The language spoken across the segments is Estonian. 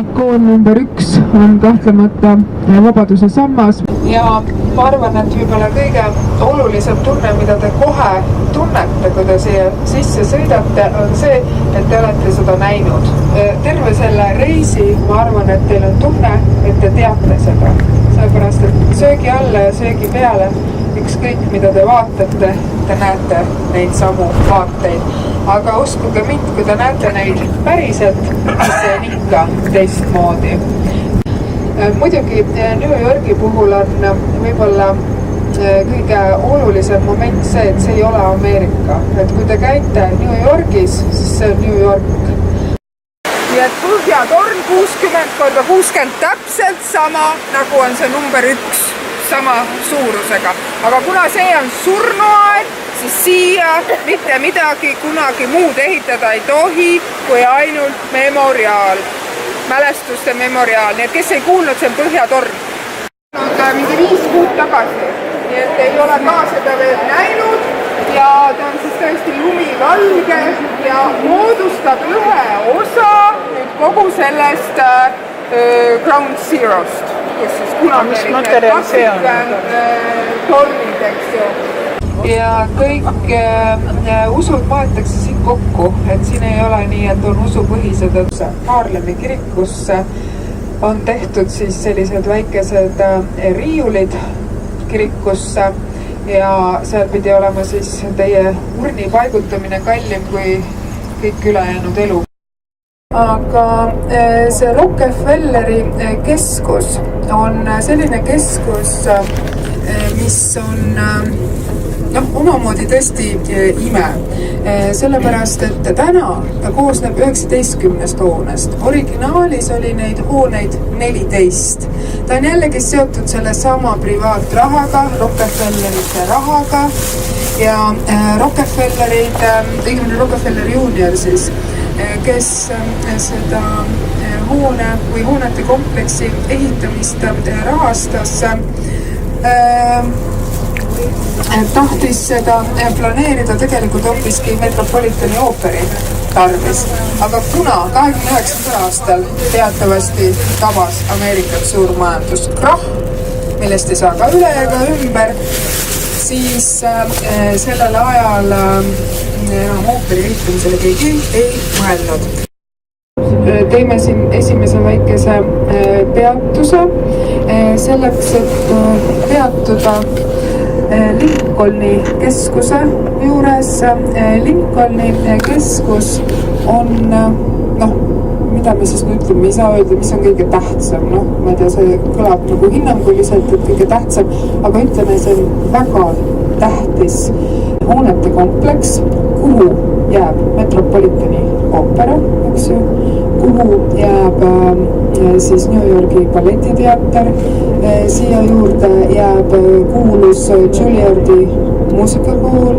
ikoon number 1 on kahtlemata Vabaduse sammas. Ja ma arvan, et võib-olla kõige olulisem tunne, mida te kohe tunnete, kui te siia sisse sõidate, on see, et te olete seda näinud. Terve selle reisi ma arvan, et teil on tunne, et te teate seda. Sellepärast, et söögi alla ja söögi peale ükskõik, mida te vaatate, te näete neid samu vaateid. Aga uskuge mind, kui te näete neid päriselt, siis see on ikka teistmoodi. Muidugi New Yorgi puhul on võib-olla kõige olulisem moment see, et see ei ole Ameerika. Et kui te käite New Yorgis, siis see on New York. Nii et Põhjatorn 60x60 täpselt sama, nagu on see number 1, sama suurusega. Aga kuna see on surnuaed, siis siia mitte midagi kunagi muud ehitada ei tohi, kui ainult memoriaal. Mälestuste memoriaal, nii et kes ei kuulnud, see on Põhjatorn. Mingi 5 kuud tagasi, nii et ei ole ka seda veel näinud ja ta on siis tõesti lumivalge ja moodustab ühe osa nüüd kogu sellest Ground Zero'st, kus siis kunagi tornid, eks ju. Ja kõik usud maetakse siin kokku, et siin ei ole nii, et on usupõhised, et Haarlemi kirikusse on tehtud siis sellised väikesed riiulid kirikusse ja seal pidi olema siis teie urni paigutamine kallim kui kõik ülejäänud elu. Aga see Rockefelleri keskus on selline keskus, mis on omamoodi tõesti ime. Sellepärast, et täna ta koosneb 19 hoonest. Originaalis oli neid hooneid 14. Ta on jällegi seotud selle sama privaatrahaga, Rockefellerite rahaga ja Rockefellerid, õigemini Rockefeller Junior siis, kes seda hoone või hoonete kompleksi ehitamist rahastas, tahtis seda planeerida tegelikult hoopiski Metropolitani ooperi tarvis. Aga kuna 29. aastal teatavasti tabas Ameerikat suur majanduskrahh, millest ei saa ka üle ega ümber, siis sellel ajal enam ooperi ehitamisele keegi ei mõelnud. Teeme siin esimese väikese peatuse selleks, et peatuda Lincolni keskuse juures. Lincolni keskus on, mida me siis nüüd ütleme, ei saa öelda, mis on kõige tähtsam. Ma ei tea, see kõlab nagu hinnanguliselt, et kõige tähtsam, aga ütleme, see on väga tähtis hoonete kompleks, kuhu jääb Metropolitani oopera, eks ju, kuhu jääb siis New Yorgi balletiteater, siia juurde jääb kuulus Juilliardi muusikakool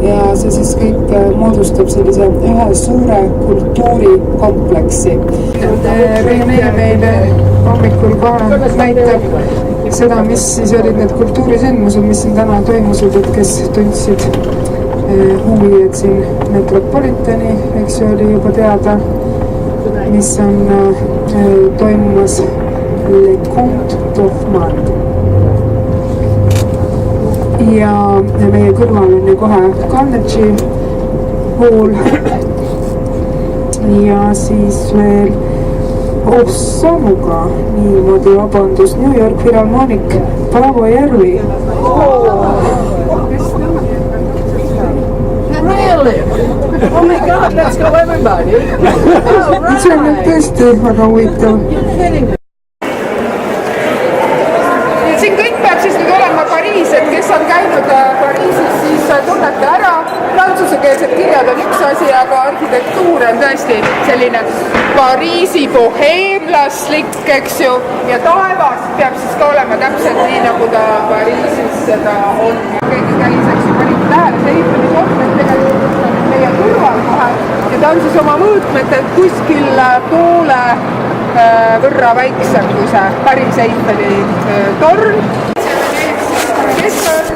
ja see siis kõik moodustab sellise ühe suure kultuurikompleksi. Rene meile hommikul kohe näitab seda, mis siis olid need kultuurisündmused, mis siin täna toimusid, et kes tundsid huvi, et siin Metropolitani, eks ju, oli juba teada, mis on toimumas Le Comte d'Hoffmann. Ja meie kõrval on ju kohe Carnegie Hall ja siis veel sammuga niimoodi vabandus New York Philharmonic Paavo Järvi. Really? Oh my God, let's go everybody. Oh, right. See on tõesti väga huvitav. Siin kõik peab siis nüüd olema Pariis, et kes on käinud Pariisis, siis tunnete ära. Prantsusekeelsed kirjad on üks asi, aga arhitektuur on tõesti selline Pariisi boheemlaslik, eks ju. Ja taevas peab siis ka olema täpselt nii, nagu ta Pariisis seda on. Keegi käis, eks ju, panid tähele, see ehitamisormed tegelikult on meie kõrval kohe. Ja ta on siis oma mõõtmetel kuskil poole võrra väiksem kui see päris Eiffeli torn. Kes on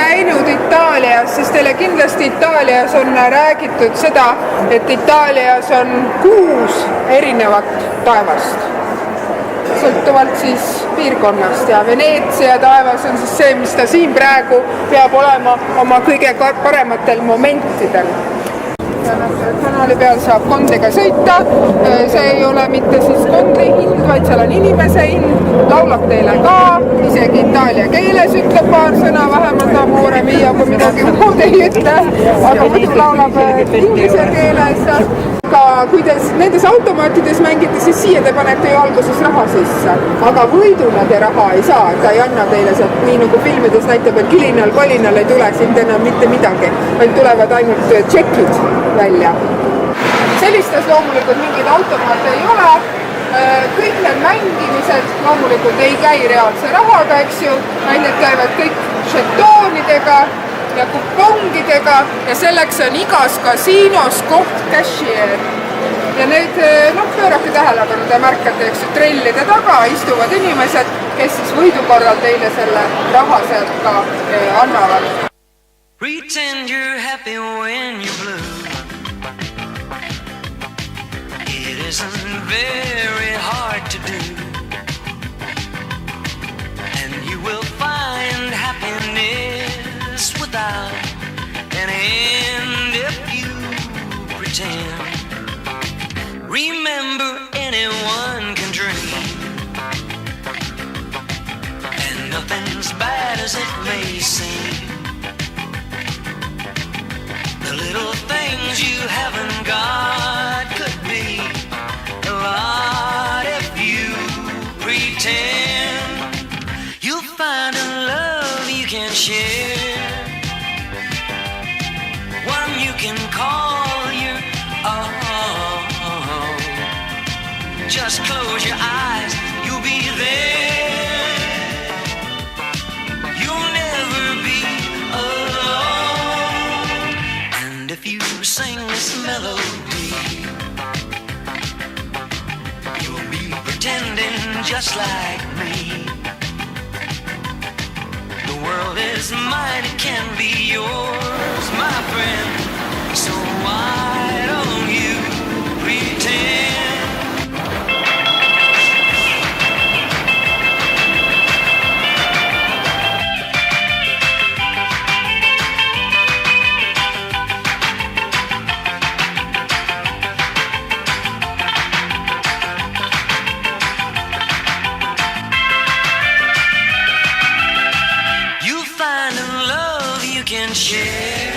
käinud Itaalias, siis teile kindlasti Itaalias on räägitud seda, et Itaalias on 6 erinevat taevast. Sõltuvalt siis piirkonnast ja Veneetsia taevas on siis see, mis ta siin praegu peab olema oma kõige parematel momentidel. Kanali peal saab kondega sõita, see ei ole mitte siis kondri hind, vaid seal on inimese hind, laulab teile ka, isegi itaalia keeles ütleb paar sõna, vähemalt Amore Mia, kui midagi muud ei ütle, aga muidu laulab inglise keeles. Aga kui te nendes automaatides mängite, siis siia te panete ju alguses raha sisse, aga võiduna te raha ei saa, ta ei anna teile sealt, nii nagu filmides näitab, et kilinal-kolinal ei tule siit enam mitte midagi, vaid tulevad ainult tšekid välja. Sellistes loomulikult mingid automaate ei ole, kõik need mängimised loomulikult ei käi reaalse rahaga, eks ju, vaid need käivad kõik žetoonidega ja kupongidega ja selleks on igas kasiinos koht cashier. Ja need, pöörake tähelepanu, te märkate, eks ju, trellide taga istuvad inimesed, kes siis võidu korral teile selle raha sealt ka annavad. Pretend you're happy when you're blue. It isn't very hard to do. And you will find happiness without an end if you pretend. Remember, anyone can dream, and nothing's bad as it may seem. The little things you haven't got could be a lot if you pretend. You'll find a love you can share, one you can call your own. Just close your eyes, you'll be there. You'll never be alone. And if you sing this melody, you'll be pretending just like me. The world is mine, it can be yours, my friend. So why don't you pretend? Share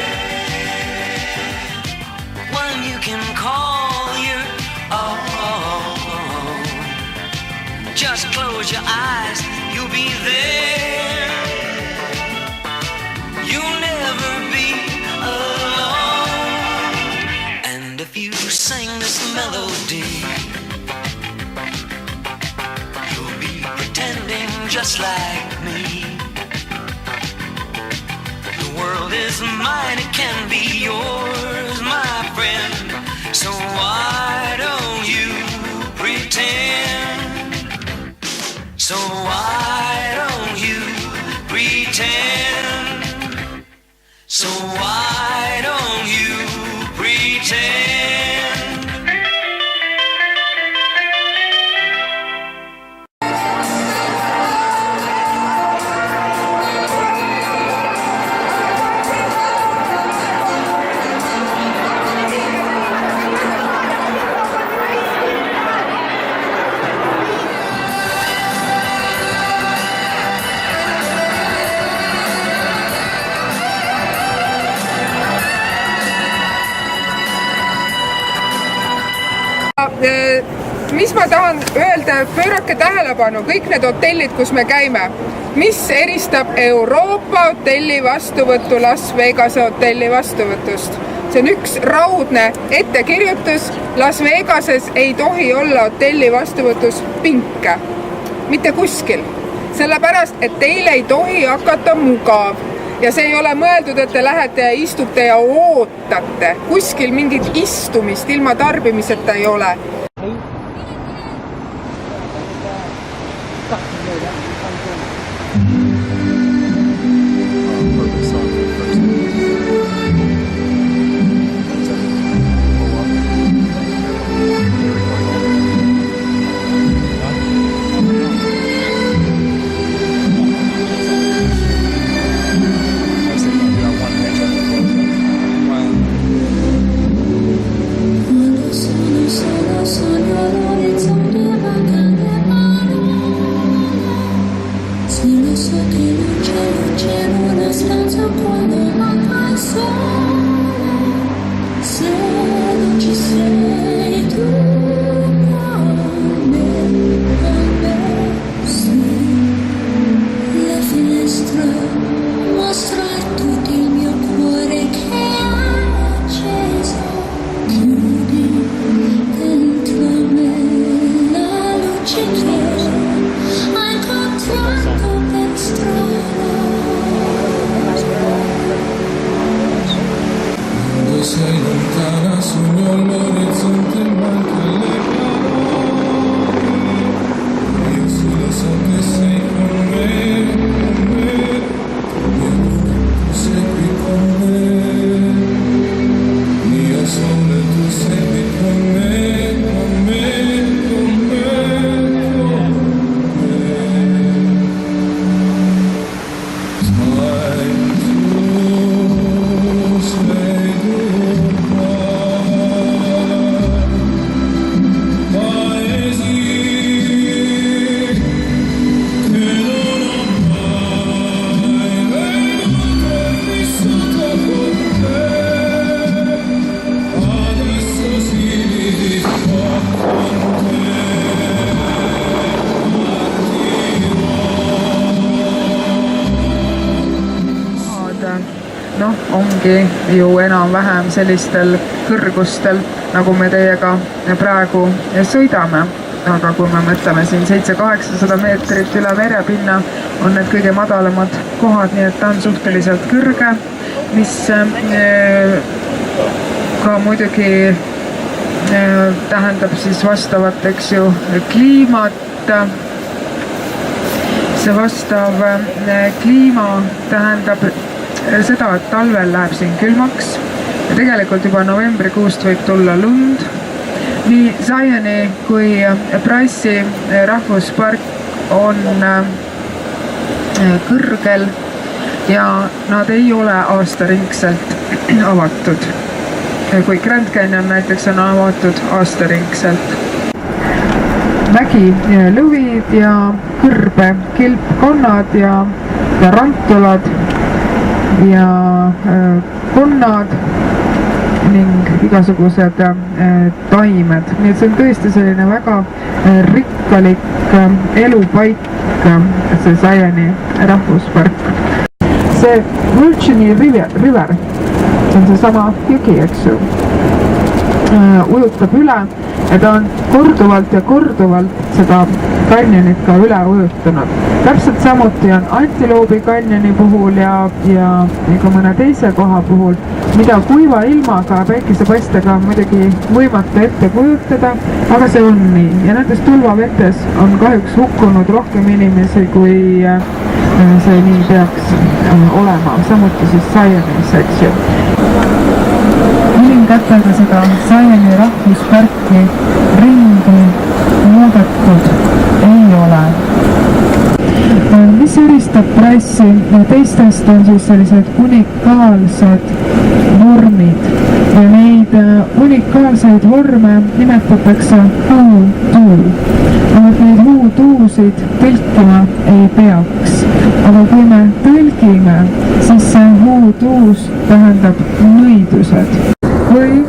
one you can call your own. Just close your eyes, you'll be there. You'll never be alone. And if you sing this melody, you'll be pretending just like me. The world is mine, it can be yours, my friend. So why don't you pretend? So why don't you pretend? So why don't you pretend? Mis ma tahan öelda, pöörake tähelepanu, kõik need hotellid, kus me käime, mis eristab Euroopa hotelli vastuvõttu Las Vegase hotelli vastuvõtust. See on üks raudne ettekirjutus, Las Vegases ei tohi olla hotelli vastuvõtus pinke, mitte kuskil, sellepärast, et teil ei tohi hakata mugav. Ja see ei ole mõeldud, et te lähete ja istute ja ootate. Kuskil mingit istumist ilma tarbimiseta ei ole. Stuck in there, that ongi ju enam-vähem sellistel kõrgustel, nagu me teiega praegu sõidame. Aga kui me mõtleme siin 700-800 meetrit üle merepinna, on need kõige madalamad kohad, nii et ta on suhteliselt kõrge, mis ka muidugi tähendab siis vastavat, eks ju, kliimat. See vastav kliima tähendab seda, et talvel läheb siin külmaks ja tegelikult juba novembrikuust võib tulla lund. Nii Zioni kui Price'i rahvuspark on kõrgel ja nad ei ole aastaringselt avatud. Kui Grand Canyon näiteks on avatud aastaringselt. Mägi lõvid ja kõrbe kilpkonnad ja rantulad ja konnad ning igasugused taimed. Nii et see on tõesti selline väga rikkalik elupaik, see Zioni rahvuspark. See Virginia River, see on see sama jõgi, eks ju, ujutab üle ja ta on korduvalt ja korduvalt seda kanjonit ka üle ujutanud. Täpselt samuti on Antiloobi kanjoni puhul ja ka mõne teise koha puhul, mida kuiva ilmaga, päikesepaistega on muidugi võimatu ette kujutada, aga see on nii. Ja nendes tulvavetes on kahjuks hukkunud rohkem inimesi, kui see nii peaks olema. Samuti siis Zionis, eks ju. Kätega seda Zioni rahvusparki ringi muudetud ei ole. Mis eristab Price'i teistest on siis sellised unikaalsed vormid ja neid unikaalseid vorme nimetatakse voodoo. Neid voodoosid tõlkima ei peaks, aga kui me tõlgime, siis see voodoos tähendab nõidused. Või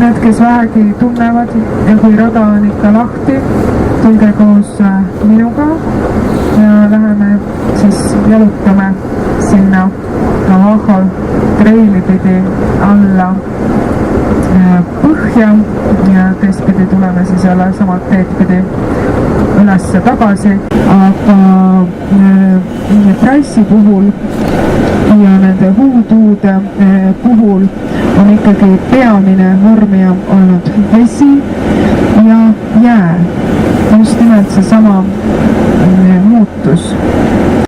need, kes vähegi tunnevad ja kui rada on ikka lahti, tulge koos minuga ja läheme siis jalutame sinna Navajo treili pidi alla põhja ja teistpidi tuleme siis jälle samad teed pidi üles tagasi, aga Price'i puhul ja nende voodoo'de puhul on ikkagi peamine vormija olnud vesi ja jää. Just nimelt see sama muutus.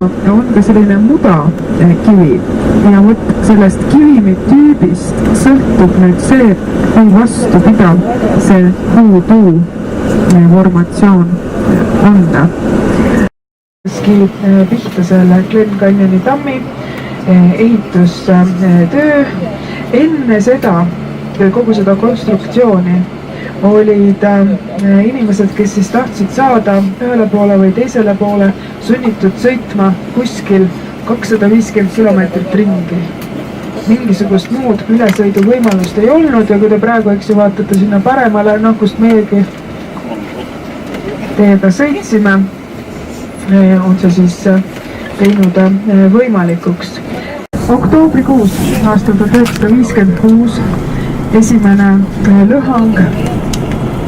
On ka selline muda kivi ja võt sellest kivimitüübist sõltub nüüd see, kui vastupidav see voodoo formatsioon on. Pihta selle Glen Canyoni tammi ehitustöö. Enne seda, kogu seda konstruktsiooni olid inimesed, kes siis tahtsid saada ühele poole või teisele poole sunnitud sõitma kuskil 250 kilomeetrit ringi. Mingisugust muud ülesõidu võimalust ei olnud ja kui te praegu, eks ju, vaatate sinna paremale, kust meiegi teiega sõitsime, on see siis teinud võimalikuks. Oktoobrikuus aastal 1956 esimene lõhang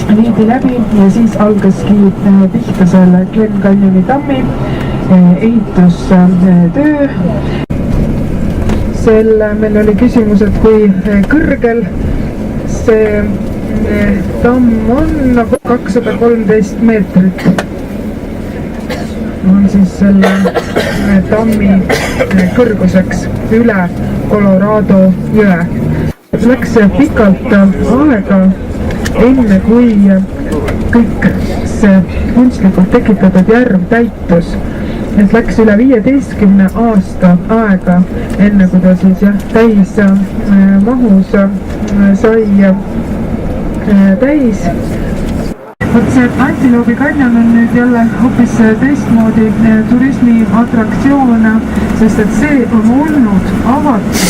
viidi läbi ja siis algaski pihta selle Glen Canyoni tammi ehitustöö. Meil oli küsimus, et kui kõrgel see tamm on 213 meetrit. On siis selle tammi kõrguseks üle Colorado jõe. Läks pikalt aega, enne kui kõik see kunstlikult tekitatud järv täitus. Et läks üle 15 aasta aega, enne kui ta siis täis mahus sai täis. Võt see Antiloobi kanjon on nüüd jälle hoopis teistmoodi turismiatraktsioon, sest et see on olnud avatud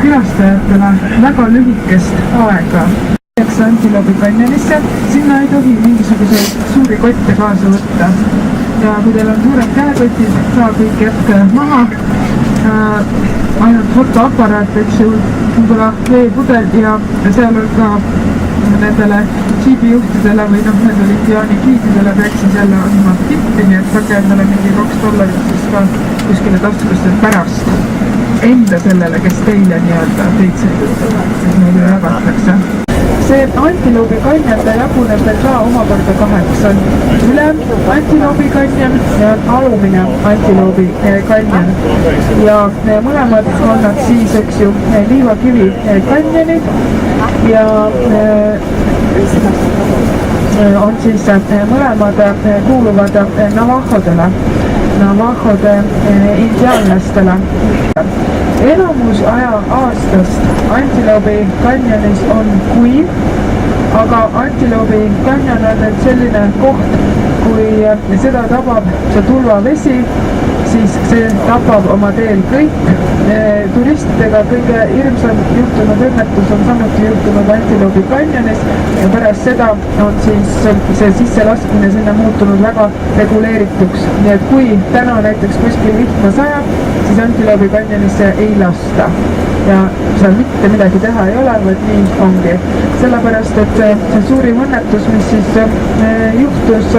külastajatele väga lühikest aega. Antiloobi kanjonisse, sinna ei tohi mingisuguseid suuri kotte kaasa võtta. Ja kui teil on suured käekotid, saa kõik jätke maha. ainult fotoaparaat, eks ju, võib-olla veepudel ja seal on ka nendele džiibijuhtidele või nendele indiaani giididele peaks siis jälle andma tippi, nii et saage endale mingi $2 siis ka kuskile taskusse pärast enda sellele, kes teile nii-öelda teid sõidutab, siis meile jagatakse. See Antiloobi kanjon, ta jaguneb veel ka omakorda kaheks, on ülem Antiloobi kanjon ja alumine Antiloobi kanjon. Ja mõlemad on nad siis, eks ju, liivakivi kanjonid ja on siis mõlemad kuuluvad Navahode indiaanlastele. Enamus aja aastast Antiloobi kanjonis on kuiv, aga Antiloobi kanjon on nüüd selline koht, kui seda tabab see tulvavesi, siis see tapab oma teel kõik. Turistidega kõige hirmsam juhtunud õnnetus on samuti juhtunud Antiloobi kanjonis ja pärast seda on siis see sisselaskmine sinna muutunud väga reguleerituks. Nii et kui täna näiteks kuskil vihma sajab, siis Antiloobi kanjonisse ei lasta. Ja seal mitte midagi teha ei ole, vaid nii ongi. Sellepärast, et see suurim õnnetus, mis siis juhtus,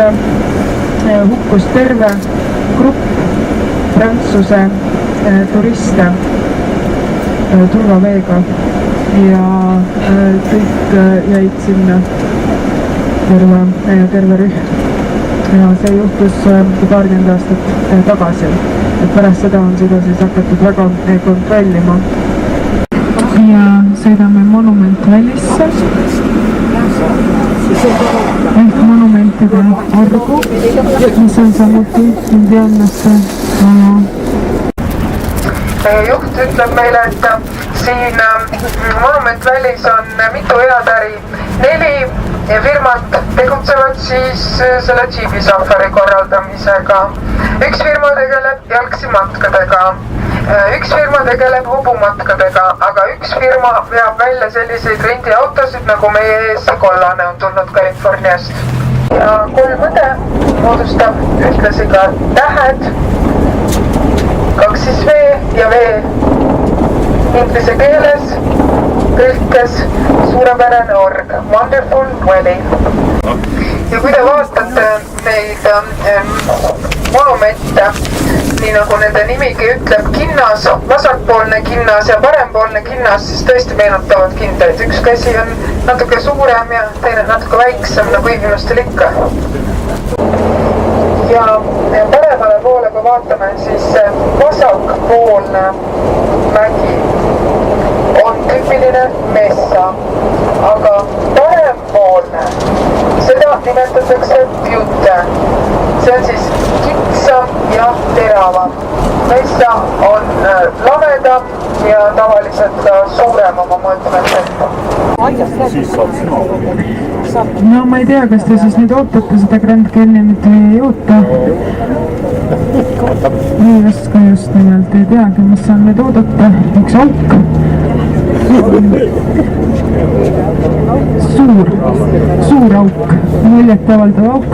hukkus terve grupp Prantsuse turiste turvaveega ja kõik jäid sinna terve rühm. Ja see juhtus paarkümmend aastat tagasi, et pärast seda on seda siis hakatud väga kontrollima. Ja sõidame Monument Valisse ehk monumentide argu, mis on samuti indiaanlaste juht ütleb meile, et siin Monument Vallis on mitu eatäri. 4 firmat tegutsevad siis selle džiibi safari korraldamisega. Üks firma tegeleb jalgsimatkadega, üks firma tegeleb hobumatkadega, aga üks firma veab välja selliseid rendiautosid, nagu meie ees see kollane on tulnud Californiast. Ja 3 õde moodustab ühtlasi ka tähed, 2 siis V ja V inglise keeles, tõlkes suurepärane org, Wonderful Valley. Ja kui te vaatate neid monumente, nii nagu nende nimigi ütleb, kinnas, vasakpoolne kinnas ja parempoolne kinnas, siis tõesti meenutavad kindaid. Üks käsi on natuke suurem ja teine natuke väiksem, nagu inimestel ikka. Ja paremale poole, kui vaatame, siis vasakpoolne mägi on tüüpiline messa, aga parempoolne, seda nimetatakse Butte. See on siis kitsam ja teravam. Messa on lamedam ja tavaliselt ka suurem oma mõõtmetel. No ma ei tea, kas te siis nüüd ootate seda Grand Canyonit või ei oota. Ei oska just nimelt, ei teagi, mis on nüüd oodata. Üks auk. Suur auk, muljetavaldav auk.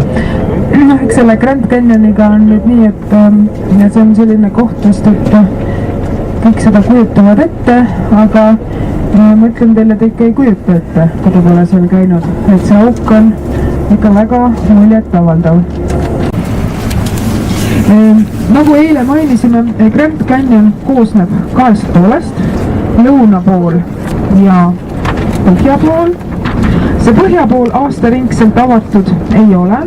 Eks selle Grand Canyoniga on nüüd nii, et see on selline koht, sest et kõik seda kujutavad ette, aga ma ütlen teile, et ikka ei kujuta ette, kui te pole seal käinud, et see auk on ikka väga muljetavaldav. Nagu eile mainisime, Grand Canyon koosneb 2 poolest, lõunapool ja põhjapool. See põhjapool aastaringselt avatud ei ole,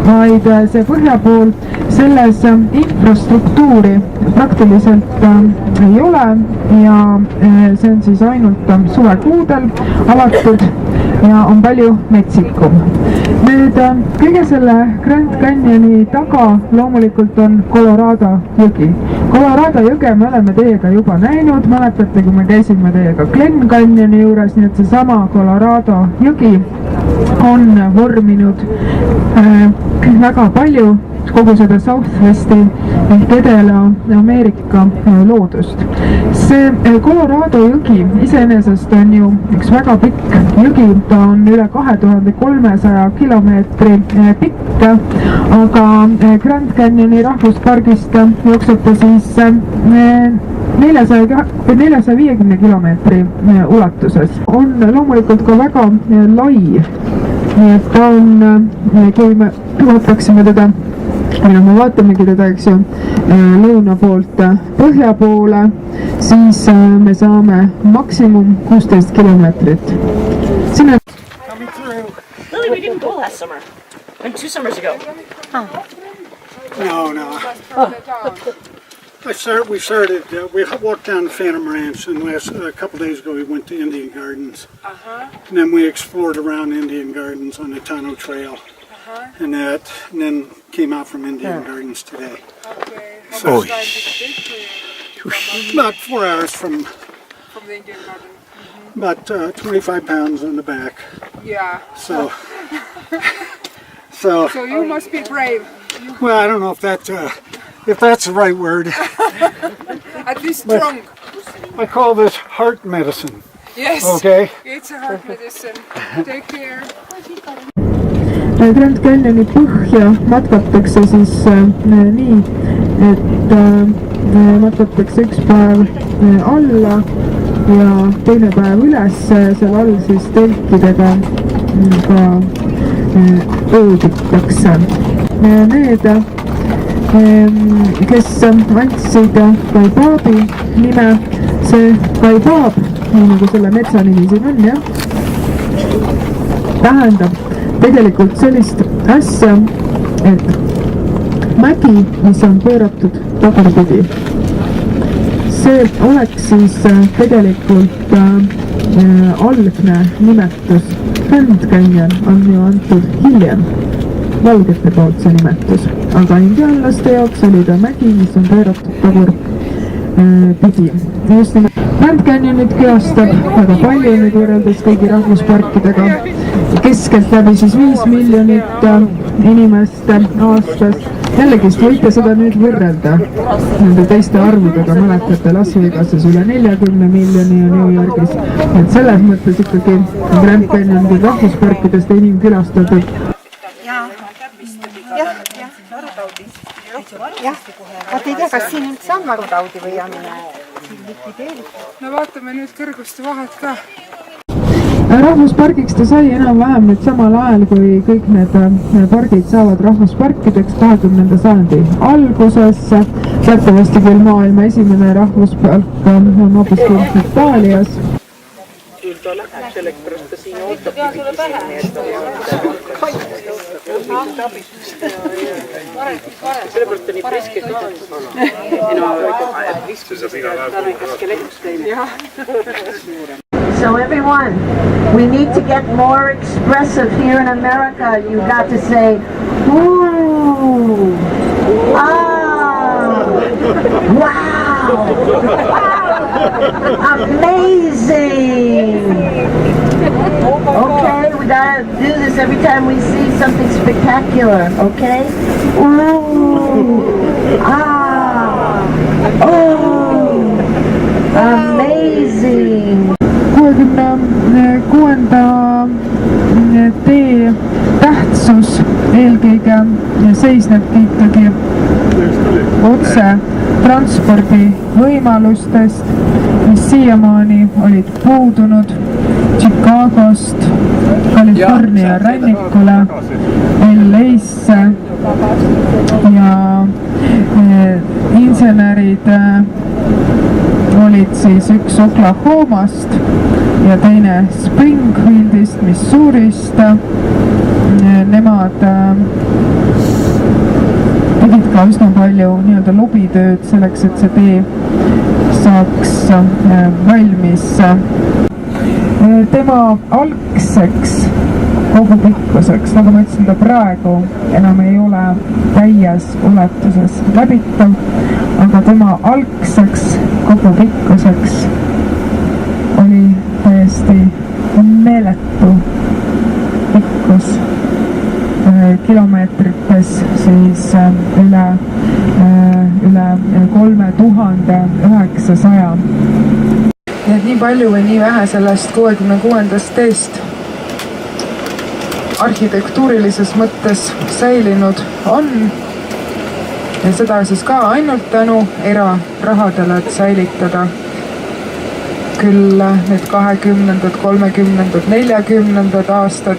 vaid see põhjapool selles infrastruktuuri praktiliselt ei ole ja see on siis ainult suvekuudel avatud ja on palju metsikum. Nüüd kõige selle Grand Canyoni taga loomulikult on Colorado jõgi. Colorado jõge me oleme teiega juba näinud, mäletate, kui me käisime teiega Glen Canyoni juures, nii et see sama Colorado jõgi on vorminud väga palju kogu seda Southwesti ehk Edela-Ameerika loodust. See Colorado jõgi iseenesest on ju üks väga pikk jõgi, ta on üle 2300 kilomeetri pikk, aga Grand Canyoni rahvuspargist jookseb ta siis 450 kilomeetri ulatuses. On loomulikult ka väga lai, nii et ta on, kui me vaataksime teda, me vaatamegi teda, eks ju, lõuna poolt põhja poole, siis me saame maksimum 16 kilomeetrit. Sinna... Really, we didn't go last summer. And 2 summers ago. No. We walked down to Phantom Ranch, and a couple days ago we went to Indian Gardens. And then we explored around Indian Gardens on the Tano Trail. And then came out from Indian Gardens today. Okay. So, about 4 hours from the Indian Garden. About 25 pounds on the back. Yeah. So you must be brave. Well, I don't know if that's the right word. At least strong. I call this heart medicine. Yes. Okay. It's a heart medicine. Take care. Grand Canyoni põhja matkatakse siis nii, et matkatakse üks päev alla ja teine päev üles, seal all siis telkidega ka ööbitakse. Need, kes andsid Kaibaabi nime, see Kaibaab, nii nagu selle metsa nimi siin on, jah, tähendab tegelikult sellist asja, et mägi, mis on pööratud tagurpidi, see oleks siis tegelikult algne nimetus. Grand Canyon on ju antud hiljem, valgete poolt see nimetus, aga indiaanlaste jaoks oli ta mägi, mis on pööratud tagurpidi. Just nimelt Grand Canyonit külastab väga palju nüüd võrreldes kõigi rahvusparkidega. Keskelt läbi siis 5 miljonit inimest aastas. Jällegist võite seda nüüd võrrelda nende teiste arvudega, mäletate Las Vegases üle 40 miljoni ja New Yorgis. Et selles mõttes ikkagi Grand Canyon kui rahvusparkidest enim külastatud. Jah, vaat ei tea, kas siin üldse on marutaudi või on likvideeritud. No vaatame nüüd kõrguste vahet ka. Rahvuspargiks ta sai enam-vähem nüüd samal ajal, kui kõik need pargid saavad rahvusparkideks 20. sajandi alguses. Teatavasti küll maailma esimene rahvuspark on hoopiski Itaalias. Küll ta läheb sellepärast, ta siin ootab sellepärast ta nii preske ka So everyone, we need to get more expressive here in America. You got to say, ooh, ah, wow, amazing. Okay, we gotta do this every time we see something spectacular, okay? Ooh, ah, oh, amazing. 66. tee tähtsus eelkõige seisnebki ikkagi otse transpordi võimalustest, mis siiamaani olid puudunud Chicagost California rannikule LA-sse ja insenerid olid siis üks Oklahomast ja teine Springfieldist, Missourist. Nemad tegid ka üsna palju nii-öelda lobitööd selleks, et see tee saaks valmis. Tema algseks kogupikkuseks, nagu ma ütlesin, ta praegu enam ei ole täies ulatuses läbitav, aga tema algseks kogupikkuseks oli täiesti meeletu pikkus kilomeetrites, siis üle 3900. Et nii palju või nii vähe sellest 66. teest arhitektuurilises mõttes säilinud on. ja seda siis ka ainult tänu erarahadele, et säilitada küll need 20., 30., 40. aastad.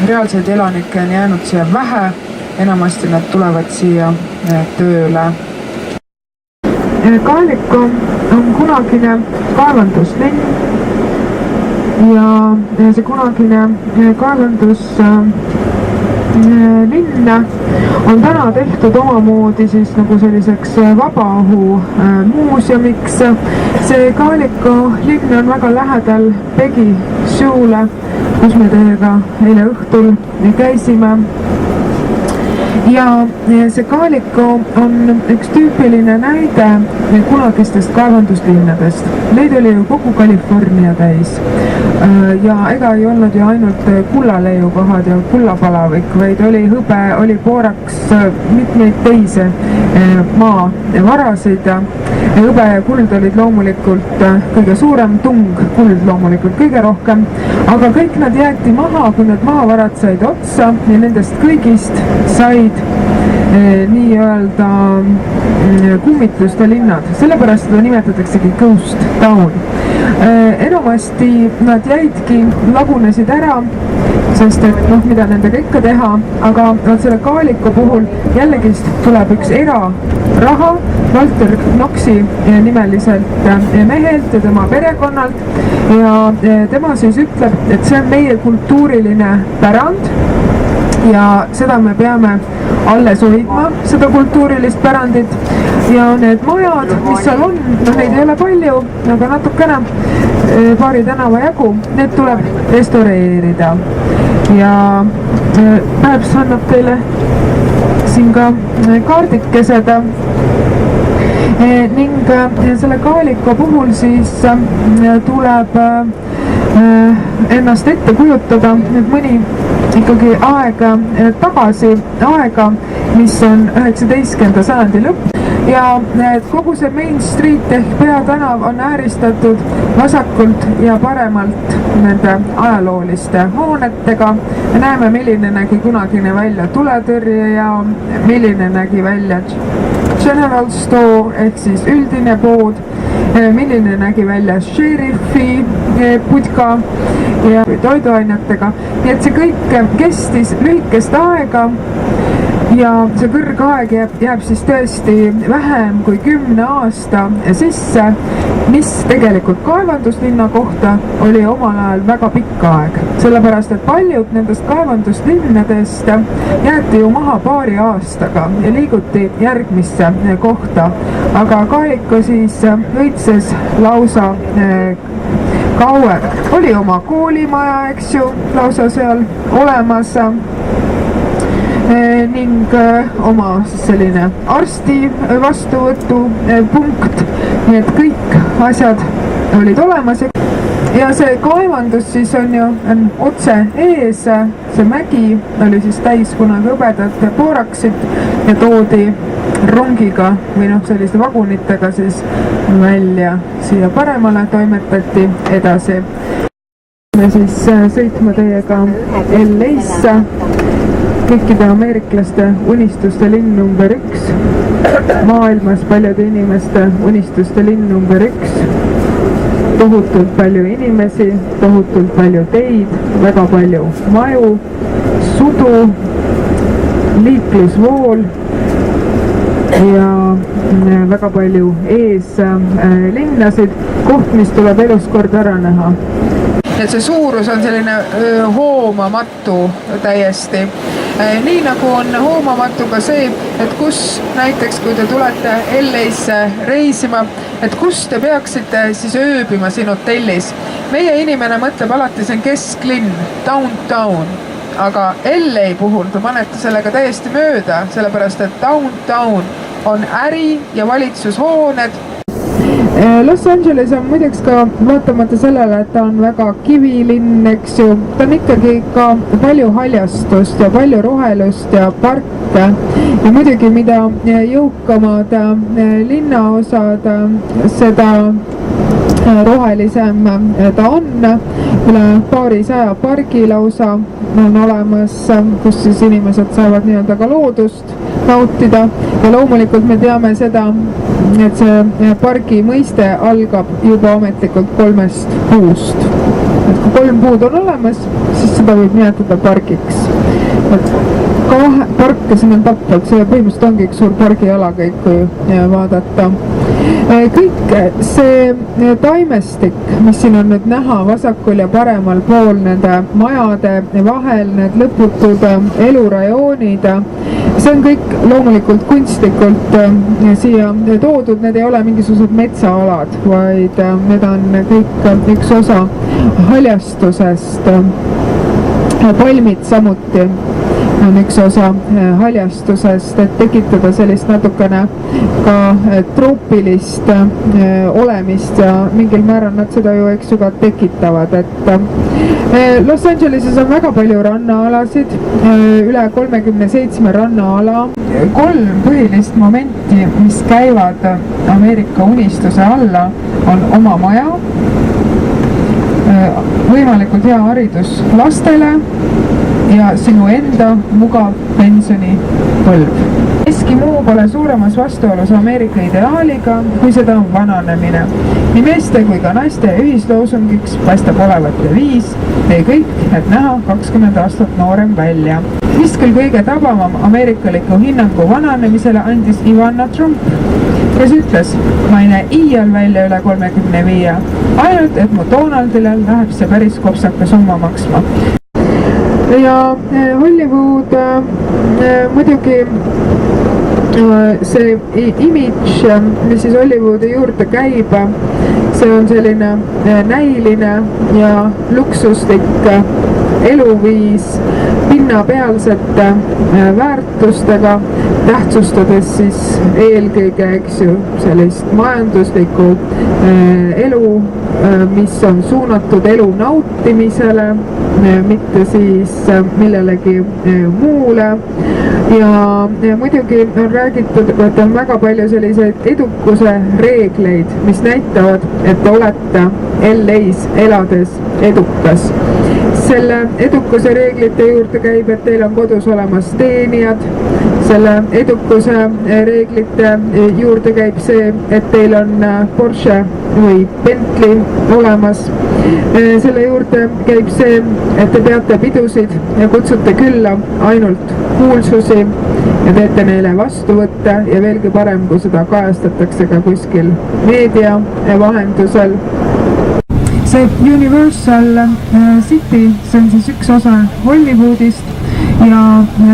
Reaalseid elanikke on jäänud siia vähe, enamasti nad tulevad siia tööle. Kaaliku on kunagine kaevanduslinn ja see kunagine kaevanduslinn on täna tehtud omamoodi siis nagu selliseks vabaõhu muuseumiks. See Kaaliku linn on väga lähedal Pegi Shoe'le, kus me teiega eile õhtul käisime. Ja see Kaaliku on üks tüüpiline näide kunagistest kaevanduslinnadest. Neid oli ju kogu California täis. Ja ega ei olnud ju ainult kullaleiukohad ja kullapalavik, vaid oli hõbe, oli booraks, mitmeid teisi maavarasid. Hõbe ja kuld olid loomulikult kõige suurem, tung kuld loomulikult kõige rohkem, aga kõik nad jäeti maha, kui need maavarad said otsa ja nendest kõigist said nii-öelda kummitluste linnad, sellepärast seda nimetataksegi Ghost Town. Enamasti nad jäidki, lagunesid ära, sest et mida nendega ikka teha, aga selle Kaaliku puhul jällegist tuleb üks eraraha Walter Knoxi nimeliselt mehelt ja tema perekonnalt ja tema siis ütleb, et see on meie kultuuriline pärand ja seda me peame alles hoidma, seda kultuurilist pärandit ja need majad, mis seal on, neid ei ole palju, aga natukene paari tänava jagu, need tuleb restaureerida ja Päevs annab teile siin ka kaardikesed ning selle Kaaliku puhul siis tuleb ennast ette kujutada nüüd mõni ikkagi aega tagasi, mis on 19. sajandi lõpp ja kogu see Main Street ehk peatänav on ääristatud vasakult ja paremalt nende ajalooliste hoonetega. Me näeme, milline nägi kunagine välja tuletõrjejaam, milline nägi välja General Store ehk siis üldine pood, milline nägi välja šerifi putka ja toiduainetega. Nii et see kõik kestis lühikest aega ja see kõrgaeg jääb siis tõesti vähem kui 10 aasta sisse, mis tegelikult kaevanduslinna kohta oli omal ajal väga pikk aeg. Sellepärast, et paljud nendest kaevanduslinnadest jäeti ju maha paari aastaga ja liiguti järgmisse kohta. Aga Kaaliku siis õitses lausa kauem. Oli oma koolimaja, eks ju, lausa seal olemas ning oma selline arsti vastuvõtu punkt, nii et kõik asjad olid olemas ja see kaevandus siis on ju otse ees, see mägi oli siis täis kunagi hõbedat booraksit ja toodi rongiga või selliste vagunitega siis välja siia paremale, toimetati edasi. Me siis sõitma teiega LA-sse, kõikide ameeriklaste unistuste linn number 1, maailmas paljude inimeste unistuste linn number 1, tohutult palju inimesi, tohutult palju teid, väga palju maju, sudu, liiklusvool ja väga palju eeslinnasid, koht, mis tuleb elus kord ära näha. Et see suurus on selline hoomamatu täiesti. Nii nagu on hoomamatu ka see, et kus näiteks, kui te tulete LA-sse reisima, et kus te peaksite siis ööbima siin hotellis. Meie inimene mõtleb alati, see on kesklinn, downtown, aga LA puhul te panete sellega täiesti mööda, sellepärast et downtown on äri ja valitsushooned. Los Angeles on muideks ka vaatamata sellele, et ta on väga kivilinn, eks ju, ta on ikkagi ka palju haljastust ja palju rohelust ja parke ja muidugi mida jõukamad linnaosad, seda rohelisem ta on, üle paarisaja pargi lausa on olemas, kus siis inimesed saavad nii-öelda ka loodust nautida ja loomulikult me teame seda, et see pargi mõiste algab juba ametlikult 3 puust. Et kui 3 puud on olemas, siis seda võib nimetada pargiks. Parke siin on tapvalt, see põhimõtteliselt ongi üks suur pargiala kõik, kui vaadata. Kõik see taimestik, mis siin on nüüd näha vasakul ja paremal pool nende majade vahel, need lõputud elurajoonid, see on kõik loomulikult kunstlikult siia toodud, need ei ole mingisugused metsaalad, vaid need on kõik üks osa haljastusest. Palmid samuti on üks osa haljastusest, et tekitada sellist natukene ka troopilist olemist ja mingil määral nad seda ju eks ju ka tekitavad, et Los Angeleses on väga palju rannaalasid, üle 37 rannaala, 3 põhilist momenti, mis käivad Ameerika unistuse alla, on oma maja, võimalikult hea haridus lastele ja sinu enda mugav pensionipõlv. Miski muu pole suuremas vastuolus Ameerika ideaaliga, kui seda on vananemine. Nii meeste kui ka naiste ühisloosungiks paistab olevat viis, tee kõik, et näha 20 aastat noorem välja. Mis küll kõige tabavam ameerikaliku hinnangu vananemisele andis Ivana Trump, kes ütles, ma ei näe iial välja üle 35, ainult et mu Donaldile läheb see päris kopsaka summa maksma. Ja Hollywood muidugi see image, mis siis Hollywoodi juurde käib, see on selline näiline ja luksuslik eluviis pinnapealsete väärtustega, tähtsustades siis eelkõige, eks ju, sellist majanduslikku elu, mis on suunatud elu nautimisele, mitte siis millelegi muule. Ja muidugi on räägitud, et on väga palju selliseid edukuse reegleid, mis näitavad, et te olete LA-s elades edukas. Selle edukuse reeglite juurde käib, et teil on kodus olemas teenijad. Selle edukuse reeglite juurde käib see, et teil on Porsche või Bentley olemas. Selle juurde käib see, et te peate pidusid ja kutsute külla ainult kuulsusi ja teete neile vastuvõtte ja veelgi parem, kui seda kajastatakse ka kuskil meedia vahendusel. See Universal City, see on siis üks osa Hollywoodist ja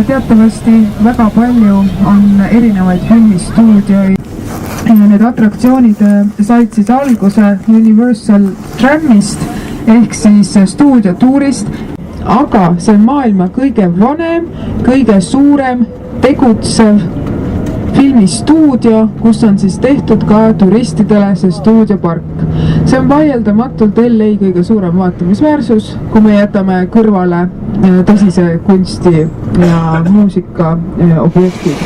teatavasti väga palju on erinevaid filmistuudioid. Need atraktsioonid said siis alguse Universal Tramist ehk siis stuudiotuurist, aga see on maailma kõige vanem, kõige suurem tegutsev filmistuudio, kus on siis tehtud ka turistidele see stuudiopark. See on vaieldamatult LA kõige suurem vaatamisväärsus, kui me jätame kõrvale tõsise kunsti ja muusika objektid.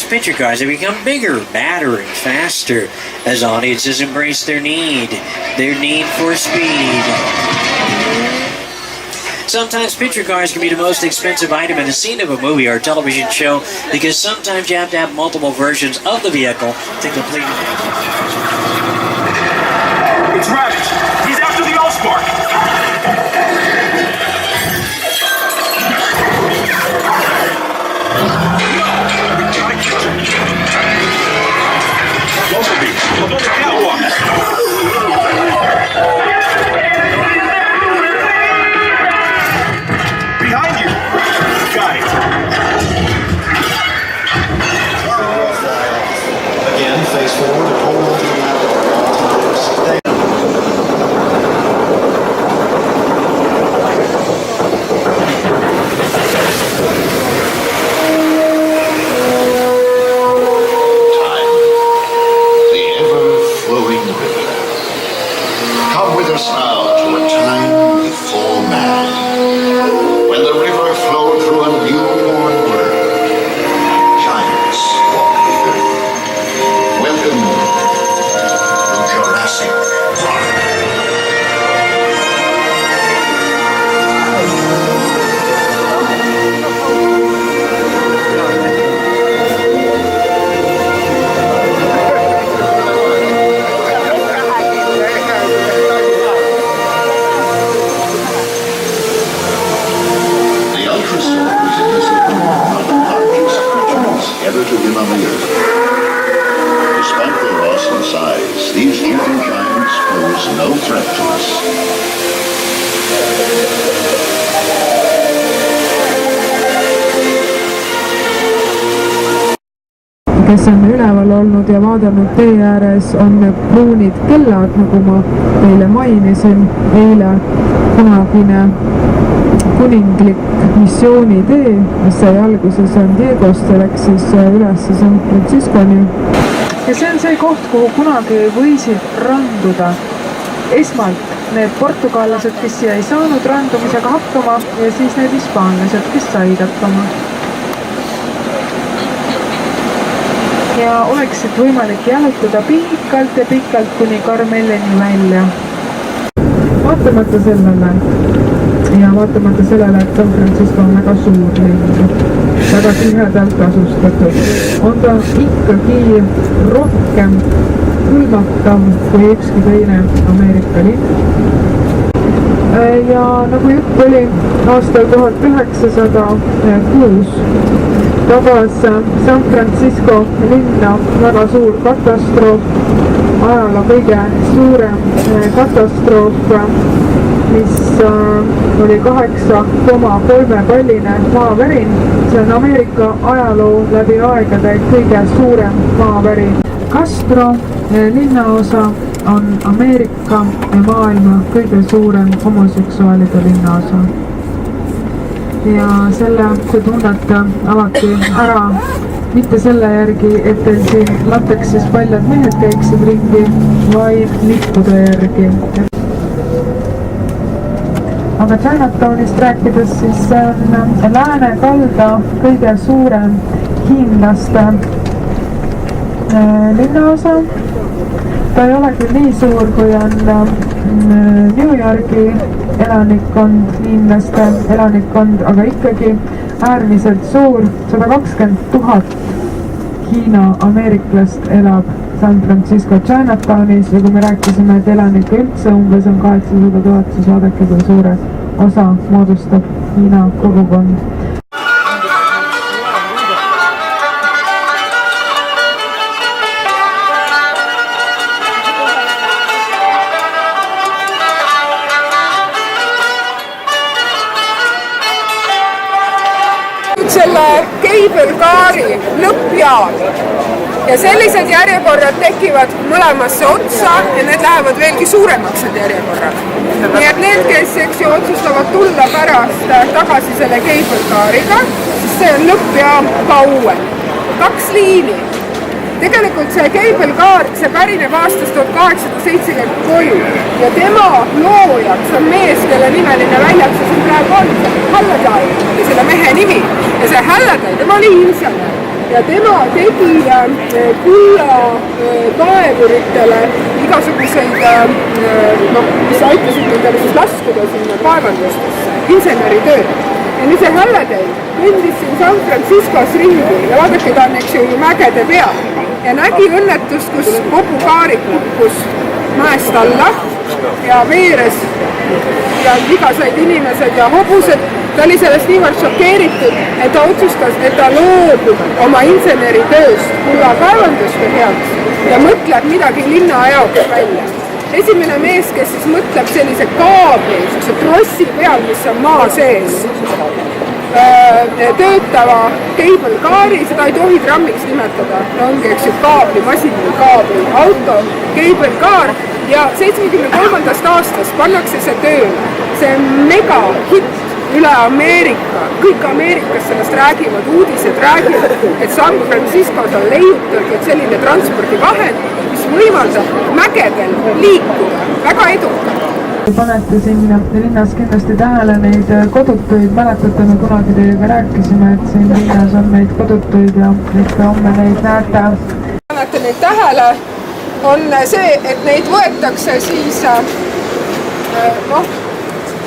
Picture cars have become bigger, badder, and faster as audiences embrace their need for speed. Sometimes picture cars can be the most expensive item in a scene of a movie or television show because sometimes you have to have multiple versions of the vehicle to complete it. It's Ravage. He's after the Allspark. Bumblebee, above the catwalk. Behind you. Got it. Again, face forward and hold on to the ladder. Stay. kes on üleval olnud ja vaadanud tee ääres, on pruunid kellad, nagu ma teile mainisin eile. Kunagine kuninglik missioonitee, mis sai alguse San Diegost ja läks siis üles San Francisconi. Ja see on see koht, kuhu kunagi võisid randuda esmalt need portugallased, kes siia ei saanud randumisega hakkama, ja siis need hispaanlased, kes said hakkama. Ja oleksid võimalik jalutada pikalt ja pikalt kuni Carmeleni välja. Vaatamata sellele ja vaatamata sellele, et San Francisco on väga suur linn, väga tihedalt asustatud, on ta ikkagi rohkem hõlmatav kui ükski teine Ameerika linn. Ja nagu jutt oli, aastal 1906 tabas San Francisco linna väga suur katastroof, ajaloo kõige suurem katastroof, mis oli 8,3 palline maavärin. See on Ameerika ajaloo läbi aegade kõige suurem maavärin. Castro linnaosa on Ameerika ja maailma kõige suurem homoseksuaalide linnaosa. Ja selle te tunnete alati ära mitte selle järgi, et teil siin lateksis paljad mehed käiksid ringi, vaid lippude järgi. Aga Chinatownist rääkides, siis see on lääne kalda kõige suurem hiinlaste linnaosa. Ta ei ole küll nii suur, kui on New Yorgi elanikkond, hiinlaste elanikkond, aga ikkagi äärmiselt suur. 120 000 Hiina ameeriklast elab San Francisco Chinatownis ja kui me rääkisime, et elanikke üldse umbes on 800 000, siis vaadake, kui suure osa moodustab Hiina kogukond. Selle Cable Cari lõppjaam ja sellised järjekorrad tekivad mõlemasse otsa ja need lähevad veelgi suuremaks need järjekorrad. Nii et need, kes otsustavad tulla pärast tagasi selle Cable Cariga, siis see on lõppjaam ka uuel. 2 liini. Tegelikult see Cable Car, see pärineb aastast 1873 ja tema loojaks on mees, kelle nimeline väljaks siin praegu on, Halliday oli selle mehe nimi. Ja see Halliday, tema oli insener ja tema tegi kulla kaevuritele igasuguseid, mis aitasid nendele siis laskuda sinna kaevandustesse, inseneritööd. Ja nüüd see Halliday kõndis siin San Franciscos ringi ja vaadake, ta on mägede peal ja nägi õnnetust, kus kogu kaari kukkus mäest alla ja veeres ja viga said inimesed ja hobused. Ta oli sellest niivõrd šokeeritud, et ta otsustas, et ta loobub oma inseneritööst kullakaevanduste heaks ja mõtleb midagi linna jaoks välja. Esimene mees, kes siis mõtleb sellise kaabli, sellise trossi peal, mis on maa sees, töötava cable car'i, seda ei tohi trammiks nimetada, ongi eks ju kaabli, masiline kaabli, auto, cable car ja 73. aastast pannakse see tööle. See mega hitt üle Ameerika, kõik Ameerikas sellest räägivad, uudised räägivad, et San Franciscos on leiutatud selline transpordivahend, mis võimaldab mägedel liikuda väga edukalt. Panete siin linnas kindlasti tähele neid kodutuid, mäletate, me kunagi teiega rääkisime, et siin linnas on neid kodutuid ja ikka homme neid näete. Panete neid tähele, on see, et neid võetakse siis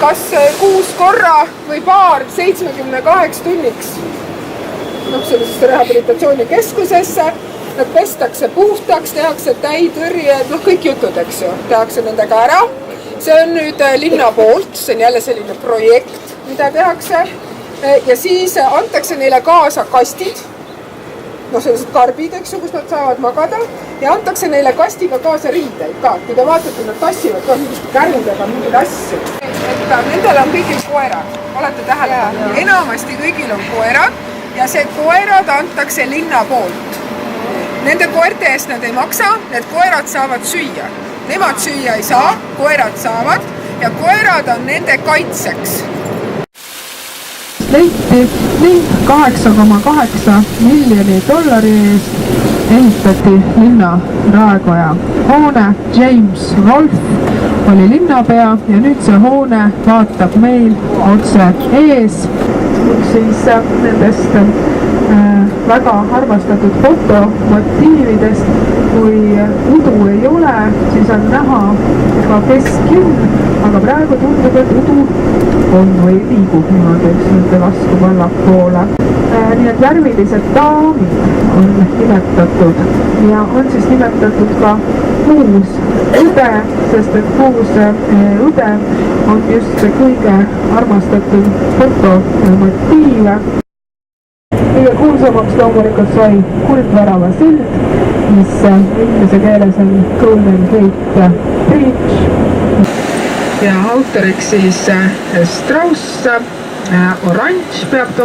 kas 6 korra või paar 78 tunniks sellisesse rehabilitatsioonikeskusesse. Nad pestakse puhtaks, tehakse täitõrjed, kõik jutud, eks ju, tehakse nendega ära. See on nüüd linna poolt, see on jälle selline projekt, mida tehakse. Ja siis antakse neile kaasa kastid, sellised karbid, eks ju, kus nad saavad magada. Ja antakse neile kastiga kaasa riideid ka. Kui te vaatate, nad tassivad ka mingid kärudega mingid asju. Et nendel on kõigil koerad, olete tähele. Enamasti kõigil on koerad ja see koerad antakse linna poolt. Nende koerte eest nad ei maksa, need koerad saavad süüa. Nemad süüa ei saa, koerad saavad ja koerad on nende kaitseks. Leiti ning $8,8 miljoni eest ehitati linna raekoja. Hoone James Rolfe oli linnapea ja nüüd see hoone vaatab meil otse ees. Siis nendest väga armastatud fotomotiividest, kui udu ei ole, siis on näha ka keskjõn, aga praegu tundub, et udu on või liigub niimoodi, eks nüüd vastu vallapoole. Nii et värvilised daamid on nimetatud ja on siis nimetatud ka uus õde, sest et uus õde on just kõige armastatud fotomotiive. Kõige kuulsamaks loomulikult sai Kuldvärava sild, mis inglise keeles on Golden Gate Bridge. Ja autoriks siis Strauss, oranž peab ta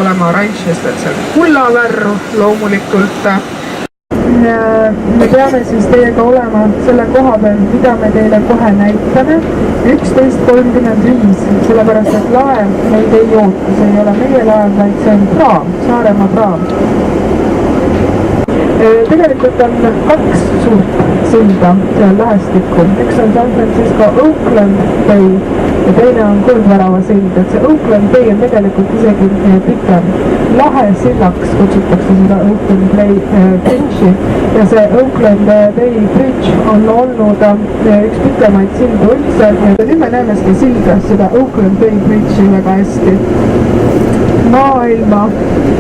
olema oranž, sest et see on kullavärv loomulikult. Me peame siis teiega olema selle koha peal, mida me teile kohe näitame, 11:35, sellepärast et laev meid ei oota, see ei ole meie laev, vaid see on praam, Saaremaa praam. Tegelikult on 2 suurt silda seal lähestikku, üks on San Francisco Oakland Bay ja teine on Kuldvärava sild, et see Oakland Bay on tegelikult isegi pikem. Lahe sillaks kutsutakse seda Oakland Bay Bridge'i ja see Oakland Bay Bridge on olnud üks pikemaid sildu üldse ja nüüd me näeme seda silda, seda Oakland Bay Bridge'i väga hästi. Maailma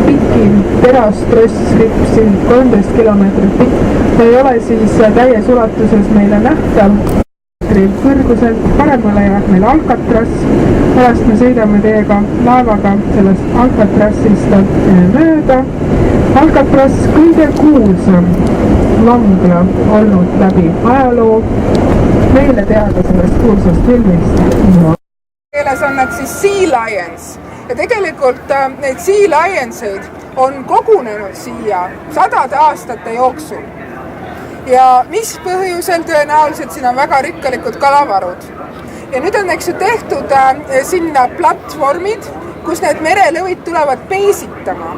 pikim terastross-rippsild, 13 kilomeetrit pikk. See ei ole siis täies ulatuses meile nähtav. Kõrguselt paremale jääb meil Alcatraz. Pärast me sõidame teiega laevaga sellest Alcatrazzist mööda. Alcatraz kõige kuulsam vangla olnud läbi ajaloo. Meile teada sellest kuulsast filmist. Keeles on nad siis Sea Lions ja tegelikult neid Sea Lionseid on kogunenud siia 100 aastate jooksul. Ja mis põhjusel tõenäoliselt siin on väga rikkalikud kalavarud. Ja nüüd on tehtud sinna platvormid, kus need merelõvid tulevad peesitama.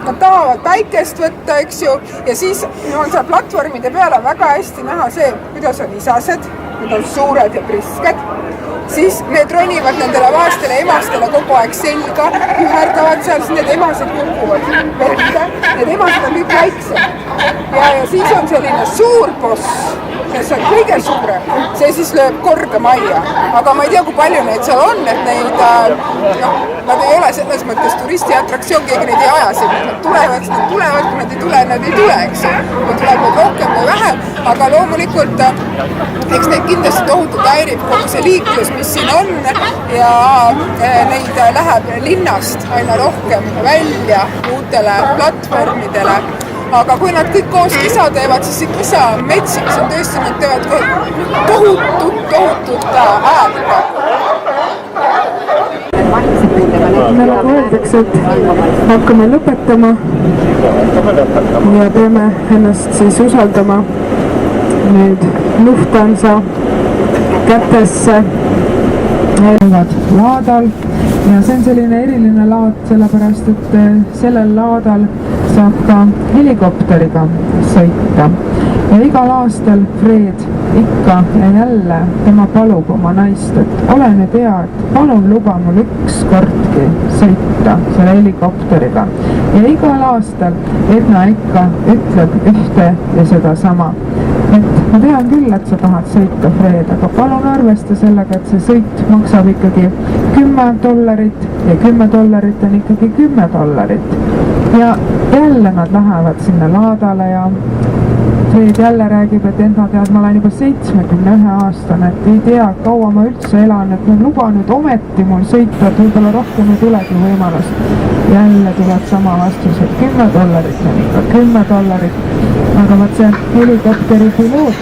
Nad tahavad päikest võtta, eks ju, ja siis on seal platvormide peale väga hästi näha see, kuidas on isased, need on suured ja prisked. siis need ronivad nendele vaestele emastele kogu aeg selga, üherdavad seal, siis need emased kukuvad vette, need emased on kõik väiksed. Ja siis on selline suur boss, kes on kõige suurem, see siis lööb korda majja. Aga ma ei tea, kui palju neid seal on, et neid, nad ei ole selles mõttes turistiatraktsioon, keegi neid ei aja siin. Nad tulevad, kui nad ei tule, nad ei tule, eks. Kui tuleb neid rohkem või vähem, aga loomulikult eks neid kindlasti tohutult häirib kogu see liiklus, mis siin on ja neid läheb linnast aina rohkem välja uutele platvormidele. Aga kui nad kõik koos kisa teevad, siis see kisa on metsik, see on tõesti, nad teevad tohutut häält. Nagu öeldakse, et hakkame lõpetama ja peame ennast siis usaldama nüüd Lufthansa kätesse laadal ja see on selline eriline laad, sellepärast et sellel laadal saab ka helikopteriga sõita ja igal aastal Fred ikka ja jälle tema palub oma naist, et ole nüüd hea, et palun luba mul ükskordki sõita selle helikopteriga ja igal aastal Edna ikka ütleb ühte ja sedasama, et ma tean küll, et sa tahad sõita, Fred, aga palun arvesta sellega, et see sõit maksab ikkagi $10 ja $10 on ikkagi $10 ja jälle nad lähevad sinna laadale ja Fred jälle räägib, et Edna tead, ma olen juba 71-aastane, et ei tea, kaua ma üldse elan, et luba nüüd ometi mul sõita, et võib-olla rohkem ei tulegi võimalust. Jälle tuleb sama vastus, et $10 on ikka $10, aga vaat see helikopteri piloot,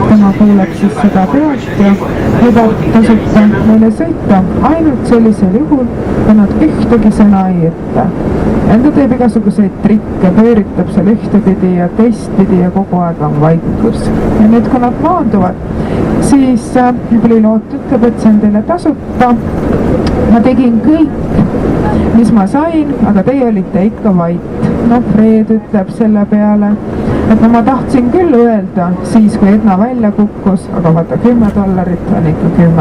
tema kuuleb siis seda pealt ja lubab tasuta meile sõita ainult sellisel juhul, kui nad ühtegi sõna ei ütle. Enda teeb igasuguseid trikke, pööritab seal ühtepidi ja teistpidi ja kogu aeg on vaikus. Ja nüüd, kui nad maanduvad, siis piloot ütleb, et see on teile tasuta. Ma tegin kõik, mis ma sain, aga teie olite ikka vait. No, Fred ütleb selle peale, et no ma tahtsin küll öelda siis, kui Edna välja kukkus, aga vaata $10 on ikka $10.